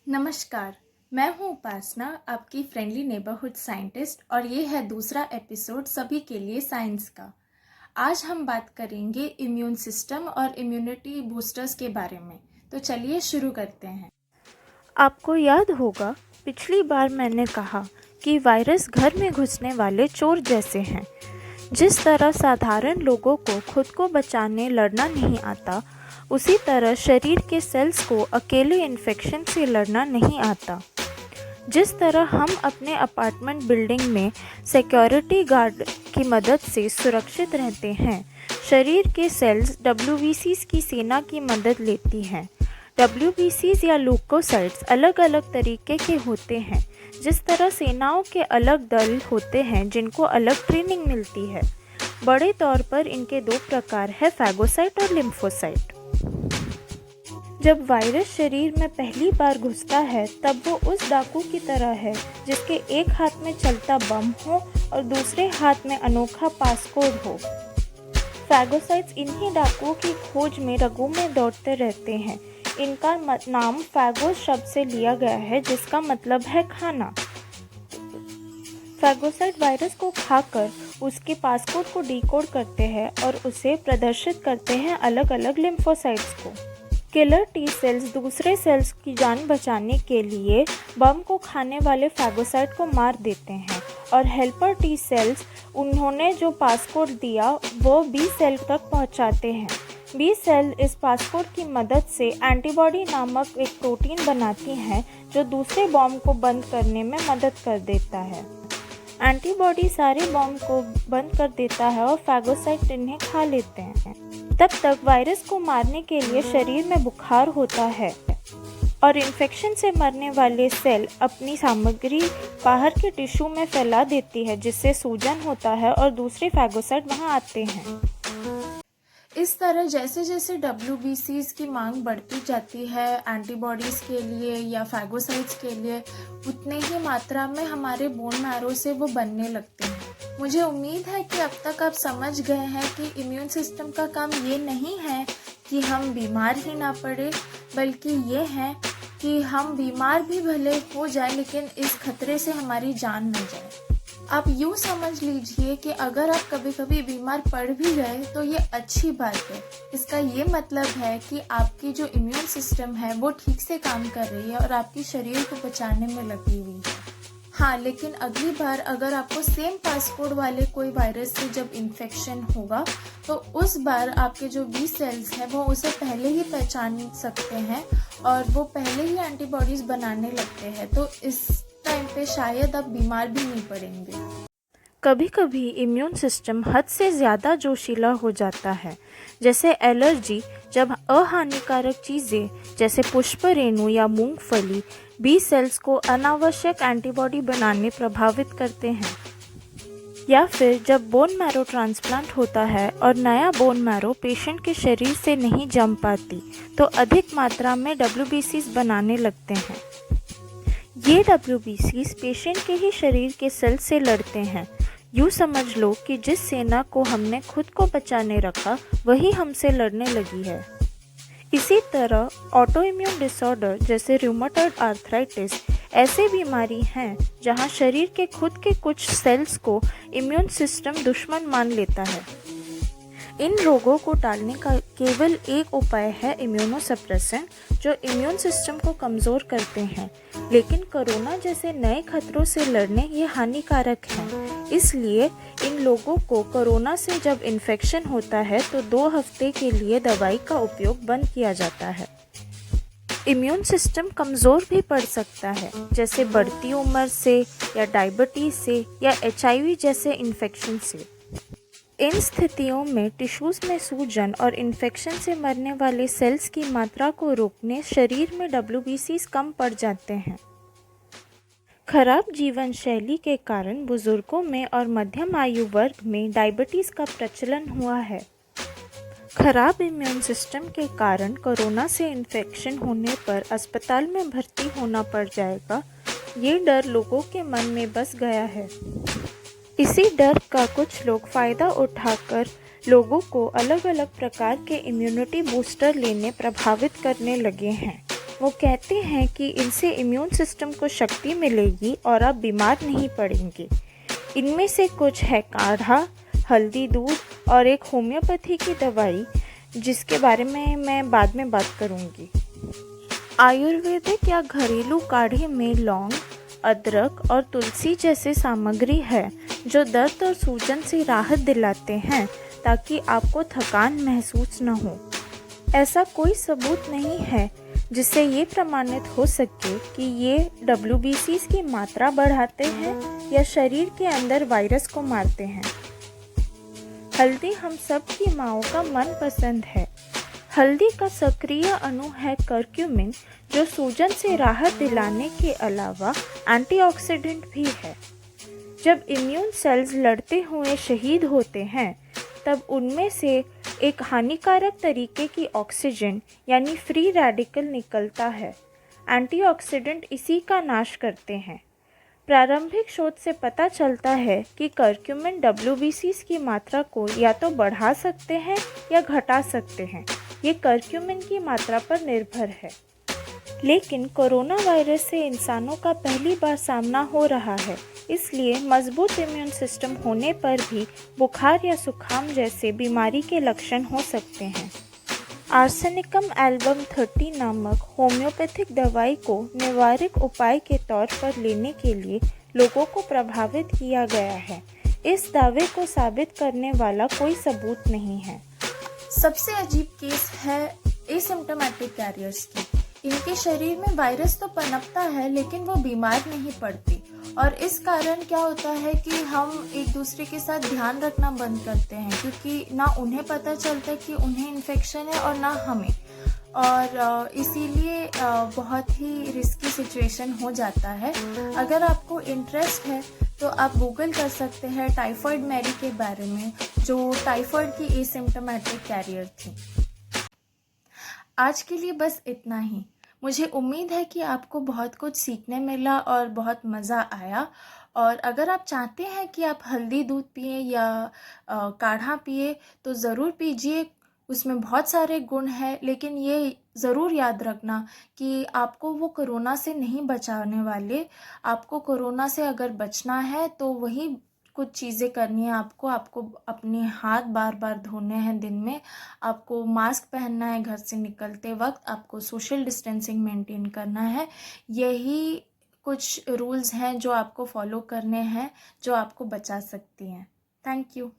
नमस्कार, मैं हूँ उपासना, आपकी फ्रेंडली नेबरहुड साइंटिस्ट और ये है दूसरा एपिसोड सभी के लिए साइंस का। आज हम बात करेंगे इम्यून सिस्टम और इम्यूनिटी बूस्टर्स के बारे में। तो चलिए शुरू करते हैं। आपको याद होगा पिछली बार मैंने कहा कि वायरस घर में घुसने वाले चोर जैसे हैं। जिस तरह साधारण लोगों को खुद को बचाने लड़ना नहीं आता, उसी तरह शरीर के सेल्स को अकेले इन्फेक्शन से लड़ना नहीं आता। जिस तरह हम अपने अपार्टमेंट बिल्डिंग में सिक्योरिटी गार्ड की मदद से सुरक्षित रहते हैं, शरीर के सेल्स WBCs की सेना की मदद लेती हैं। WBCs या ल्यूकोसाइट्स अलग अलग तरीके के होते हैं। जिस तरह सेनाओं के अलग दल होते हैं जिनको अलग ट्रेनिंग मिलती है। बड़े तौर पर इनके दो प्रकार है, फैगोसाइट और लिम्फोसाइट। जब वायरस शरीर में पहली बार घुसता है तब वो उस डाकू की तरह है जिसके एक हाथ में चलता बम हो और दूसरे हाथ में अनोखा पासकोड हो। फैगोसाइट्स इन्हीं डाकुओं की खोज में रगों में दौड़ते रहते हैं। इनका नाम फैगोस शब्द से लिया गया है, जिसका मतलब है खाना। फैगोसाइट वायरस को खाकर उसके पासकोड को डिकोड करते हैं और उसे प्रदर्शित करते हैं अलग अलग लिम्फोसाइट्स को। किलर टी सेल्स दूसरे सेल्स की जान बचाने के लिए बम को खाने वाले फैगोसाइट को मार देते हैं, और हेल्पर टी सेल्स उन्होंने जो पासकोड दिया वो बी सेल तक पहुंचाते हैं। बी सेल इस पासकोड की मदद से एंटीबॉडी नामक एक प्रोटीन बनाती हैं जो दूसरे बॉम्ब को बंद करने में मदद कर देता है। एंटीबॉडी सारे बॉम्ब को बंद कर देता है और फैगोसाइट इन्हें खा लेते हैं। तब तक वायरस को मारने के लिए शरीर में बुखार होता है और इन्फेक्शन से मरने वाले सेल अपनी सामग्री बाहर के टिश्यू में फैला देती है, जिससे सूजन होता है और दूसरे फैगोसाइट वहां आते हैं। इस तरह जैसे जैसे WBCs की मांग बढ़ती जाती है एंटीबॉडीज़ के लिए या फैगोसाइट्स के लिए, उतने ही मात्रा में हमारे बोन मैरो से वो बनने लगते हैं। मुझे उम्मीद है कि अब तक आप समझ गए हैं कि इम्यून सिस्टम का काम ये नहीं है कि हम बीमार ही ना पड़े, बल्कि ये है कि हम बीमार भी भले हो जाए लेकिन इस खतरे से हमारी जान न जाए। आप यूँ समझ लीजिए कि अगर आप कभी कभी बीमार पड़ भी गए तो ये अच्छी बात है। इसका ये मतलब है कि आपकी जो इम्यून सिस्टम है वो ठीक से काम कर रही है और आपकी शरीर को बचाने में लगी हुई है। हाँ, लेकिन अगली बार अगर आपको सेम पासकोड वाले कोई वायरस से जब इन्फेक्शन होगा तो उस बार आपके जो बी सेल्स हैं वो उसे पहले ही पहचान सकते हैं और वो पहले ही एंटीबॉडीज़ बनाने लगते हैं, तो इस टाइम पे शायद आप बीमार भी नहीं पड़ेंगे। कभी कभी इम्यून सिस्टम हद से ज़्यादा जोशीला हो जाता है, जैसे एलर्जी, जब अहानिकारक चीज़ें जैसे पुष्प रेणु या मूंगफली बी सेल्स को अनावश्यक एंटीबॉडी बनाने प्रभावित करते हैं, या फिर जब बोन मैरो ट्रांसप्लांट होता है और नया बोन मैरो पेशेंट के शरीर से नहीं जम पाती तो अधिक मात्रा में WBCs बनाने लगते हैं। ये WBCs पेशेंट के ही शरीर के सेल से लड़ते हैं। यूँ समझ लो कि जिस सेना को हमने खुद को बचाने रखा वही हमसे लड़ने लगी है। इसी तरह ऑटो इम्यून डिसऑर्डर जैसे रूमेटॉइड आर्थराइटिस ऐसे बीमारी हैं जहाँ शरीर के खुद के कुछ सेल्स को इम्यून सिस्टम दुश्मन मान लेता है। इन रोगों को टालने का केवल एक उपाय है इम्यूनोसप्रेसेंट, जो इम्यून सिस्टम को कमज़ोर करते हैं। लेकिन कोरोना जैसे नए खतरों से लड़ने ये हानिकारक हैं। इसलिए इन लोगों को कोरोना से जब इन्फेक्शन होता है तो 2 हफ्ते के लिए दवाई का उपयोग बंद किया जाता है। इम्यून सिस्टम कमज़ोर भी पड़ सकता है, जैसे बढ़ती उम्र से या डायबिटीज़ से या HIV जैसे इन्फेक्शन से। इन स्थितियों में टिश्यूज़ में सूजन और इन्फेक्शन से मरने वाले सेल्स की मात्रा को रोकने शरीर में WBCs कम पड़ जाते हैं। खराब जीवन शैली के कारण बुजुर्गों में और मध्यम आयु वर्ग में डायबिटीज़ का प्रचलन हुआ है। खराब इम्यून सिस्टम के कारण कोरोना से इन्फेक्शन होने पर अस्पताल में भर्ती होना पड़ जाएगा, ये डर लोगों के मन में बस गया है। इसी डर का कुछ लोग फ़ायदा उठाकर लोगों को अलग अलग प्रकार के इम्यूनिटी बूस्टर लेने प्रभावित करने लगे हैं। वो कहते हैं कि इनसे इम्यून सिस्टम को शक्ति मिलेगी और आप बीमार नहीं पड़ेंगे। इनमें से कुछ है काढ़ा, हल्दी दूध और एक होम्योपैथी की दवाई जिसके बारे में मैं बाद में बात करूँगी। आयुर्वेदिक या घरेलू काढ़े में लौंग, अदरक और तुलसी जैसे सामग्री है जो दर्द और सूजन से राहत दिलाते हैं ताकि आपको थकान महसूस न हो। ऐसा कोई सबूत नहीं है जिससे ये प्रमाणित हो सके कि ये WBCs की मात्रा बढ़ाते हैं या शरीर के अंदर वायरस को मारते हैं। हल्दी हम सब की माँओं का मनपसंद है। हल्दी का सक्रिय अणु है करक्यूमिन जो सूजन से राहत दिलाने के अलावा एंटीऑक्सीडेंट भी है। जब इम्यून सेल्स लड़ते हुए शहीद होते हैं तब उनमें से एक हानिकारक तरीके की ऑक्सीजन यानी फ्री रेडिकल निकलता है। एंटीऑक्सीडेंट इसी का नाश करते हैं। प्रारंभिक शोध से पता चलता है कि करक्यूमिन WBCs की मात्रा को या तो बढ़ा सकते हैं या घटा सकते हैं। ये करक्यूमिन की मात्रा पर निर्भर है। लेकिन कोरोना वायरस से इंसानों का पहली बार सामना हो रहा है, इसलिए मजबूत इम्यून सिस्टम होने पर भी बुखार या जुकाम जैसे बीमारी के लक्षण हो सकते हैं। आर्सेनिकम एल्बम 30 नामक होम्योपैथिक दवाई को निवारक उपाय के तौर पर लेने के लिए लोगों को प्रभावित किया गया है। इस दावे को साबित करने वाला कोई सबूत नहीं है। सबसे अजीब केस है एसिम्प्टोमेटिक कैरियर्स की। इनके शरीर में वायरस तो पनपता है लेकिन वो बीमार नहीं पड़ती, और इस कारण क्या होता है कि हम एक दूसरे के साथ ध्यान रखना बंद करते हैं क्योंकि ना उन्हें पता चलता कि उन्हें इन्फेक्शन है और ना हमें, और इसीलिए बहुत ही रिस्की सिचुएशन हो जाता है। अगर आपको इंटरेस्ट है तो आप गूगल कर सकते हैं टाइफॉइड मैरी के बारे में, जो टाइफॉइड की एसिम्प्टोमेटिक कैरियर थी। आज के लिए बस इतना ही। मुझे उम्मीद है कि आपको बहुत कुछ सीखने मिला और बहुत मज़ा आया। और अगर आप चाहते हैं कि आप हल्दी दूध पिए या काढ़ा पिए तो ज़रूर पीजिए। उसमें बहुत सारे गुण हैं, लेकिन ये ज़रूर याद रखना कि आपको वो कोरोना से नहीं बचाने वाले। आपको कोरोना से अगर बचना है तो वही कुछ चीज़ें करनी है। आपको अपने हाथ बार बार धोने हैं दिन में, आपको मास्क पहनना है घर से निकलते वक्त, आपको सोशल डिस्टेंसिंग मेंटेन करना है। यही कुछ रूल्स हैं जो आपको फॉलो करने हैं, जो आपको बचा सकती हैं। Thank you.